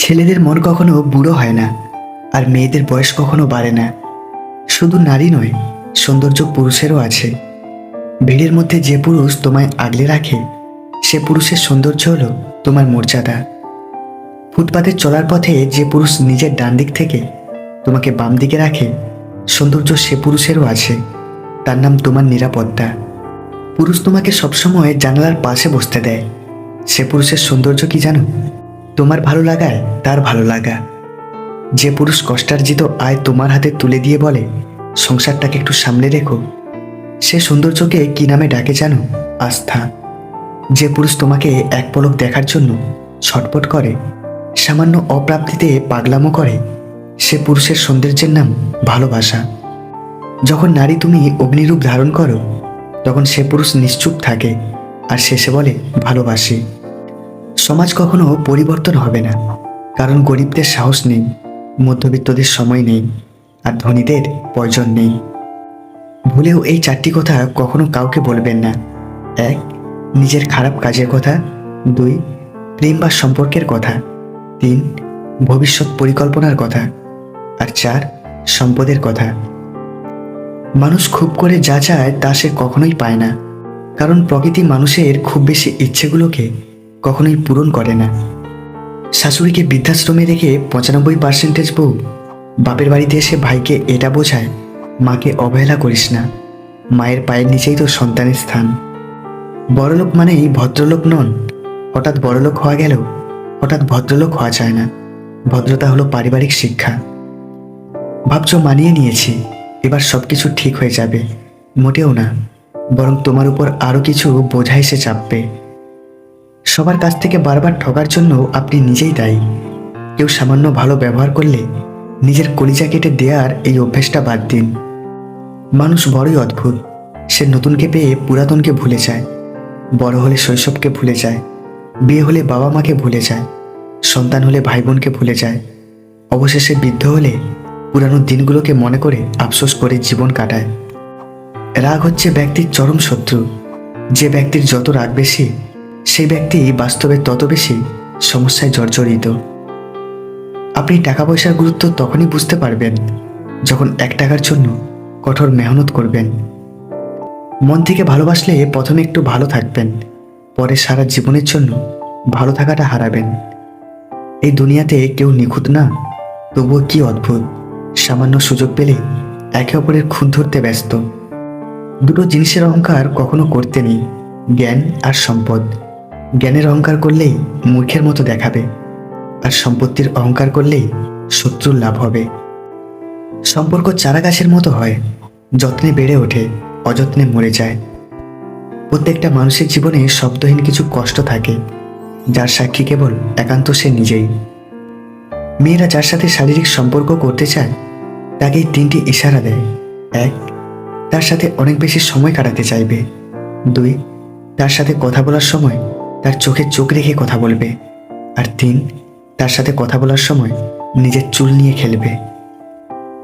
ছেলেদের মন কখনো বুড়ো হয় না, আর মেয়েদের বয়স কখনো বাড়ে না। শুধু নারী নয়, সৌন্দর্য পুরুষেরও আছে। ভিড়ের মধ্যে যে পুরুষ তোমায় আগলে রাখে, সে পুরুষের সৌন্দর্য হলো তোমার মর্যাদা। ফুটপাতে চলার পথে যে পুরুষ নিজের ডান দিক থেকে তোমাকে বাম দিকে রাখে, সৌন্দর্য সে পুরুষেরও আছে। তার নাম তোমার নিরাপত্তা। পুরুষ তোমাকে সবসময় জানালার পাশে বসতে দেয়, সে পুরুষের সৌন্দর্য কি জানো? তোমার ভালো লাগায় তার ভালো লাগা। যে পুরুষ কষ্টার্জিত আয় তোমার হাতে তুলে দিয়ে বলে, সংসারটাকে একটু সামনে রেখো, সে সৌন্দর্যকে কি নামে ডাকে জানো? আস্থা। যে পুরুষ তোমাকে এক পলক দেখার জন্য ছটপট করে, সামান্য অপ্রাপ্তিতে পাগলামো করে, সে পুরুষের সৌন্দর্যের নাম ভালোবাসা। যখন নারী তুমি অগ্নিরূপ ধারণ করো, তখন সে পুরুষ নিশ্চুপ থাকে আর শেষে বলে ভালোবাসি। সমাজ কখনো পরিবর্তন হবে না, কারণ গরিবদের সাহস নেই, মধ্যবিত্তদের সময় নেই, আর ধনীদের প্রয়োজন নেই। ভুলেও এই চারটি কথা কখনো কাউকে বলবেন না। 1. নিজের খারাপ কাজের কথা। 2. প্রেম বা সম্পর্কের কথা। 3. ভবিষ্যৎ পরিকল্পনার কথা। আর 4. সম্পদের কথা। মানুষ খুব করে যা চায় তা সে কখনোই পায় না, কারণ প্রকৃতি মানুষের খুব বেশি ইচ্ছেগুলোকে কখনোই পূরণ করে না। শাশুড়িকে বৃদ্ধাশ্রমে রেখে 95% বউ বাপের বাড়িতে এসে ভাইকে এটা বোঝায়, মাকে অবহেলা করিস না, মায়ের পায়ের নিচেই তো সন্তানের স্থান। বড়লোক মানেই ভদ্রলোক নন। হঠাৎ বড়লোক হওয়া গেলেও হঠাৎ ভদ্রলোক হওয়া যায় না। ভদ্রতা হলো পারিবারিক শিক্ষা। ভাবছো মানিয়ে নিয়েছি, এবার সব কিছু ঠিক হয়ে যাবে। মোটেও না, বরং তোমার উপর আরও কিছু বোঝা এসে চাপবে। সবার কাছ থেকে বারবার ঠকার জন্য আপনি নিজেই দায়ী। কেউ সামান্য ভালো ব্যবহার করলে নিজের কলিজা কেটে দেওয়ার এই অভ্যেসটা বাদ দিন। মানুষ বড়ই অদ্ভুত। সে নতুনকে পেয়ে পুরাতনকে ভুলে যায়, বড় হলে শৈশবকে ভুলে যায়, বিয়ে হলে বাবা মাকে ভুলে যায়, সন্তান হলে ভাই বোনকে ভুলে যায়, অবশেষে বৃদ্ধ হলে পুরানো দিনগুলোকে মনে করে আফসোস করে জীবন কাটায়। রাগ হচ্ছে ব্যক্তির চরম শত্রু। যে ব্যক্তির যত রাগ বেশি, সেই ব্যক্তি বাস্তবে তত বেশি সমস্যায় জর্জরিত। আপনি টাকা পয়সার গুরুত্ব তখনই বুঝতে পারবেন যখন 1 টাকার জন্য কঠোর মেহনত করবেন। মন থেকে ভালোবাসলে প্রথমে একটু ভালো থাকবেন, পরে সারা জীবনের জন্য ভালো থাকাটা হারাবেন। এই দুনিয়াতে কেউ নিখুঁত না, তবুও কি অদ্ভুত, সামান্য সুযোগ পেলে একে অপরের খুঁত ধরতে ব্যস্ত। দুটো জিনিসের অহংকার কখনো করতে নেই, জ্ঞান আর সম্পদ। জ্ঞানের অহংকার করলেই মূর্খের মতো দেখাবে, আর সম্পত্তির অহংকার করলেই শত্রুর লাভ হবে। সম্পর্ক চারা গাছের মতো হয়, যত্নে বেড়ে ওঠে, অযত্নে মরে যায়। প্রত্যেকটা মানুষের জীবনে শব্দহীন কিছু কষ্ট থাকে, যার সাক্ষী কেবল একান্ত সে নিজেই। মেয়েরা যার সাথে শারীরিক সম্পর্ক করতে চায়, তাকে 3টি ইশারা দেয়। 1. তার সাথে অনেক বেশি সময় কাটাতে চাইবে। 2. তার সাথে কথা বলার সময় তার চোখে চোখ রেখে কথা বলবে। আর 3. তার সাথে কথা বলার সময় নিজের চুল নিয়ে খেলবে।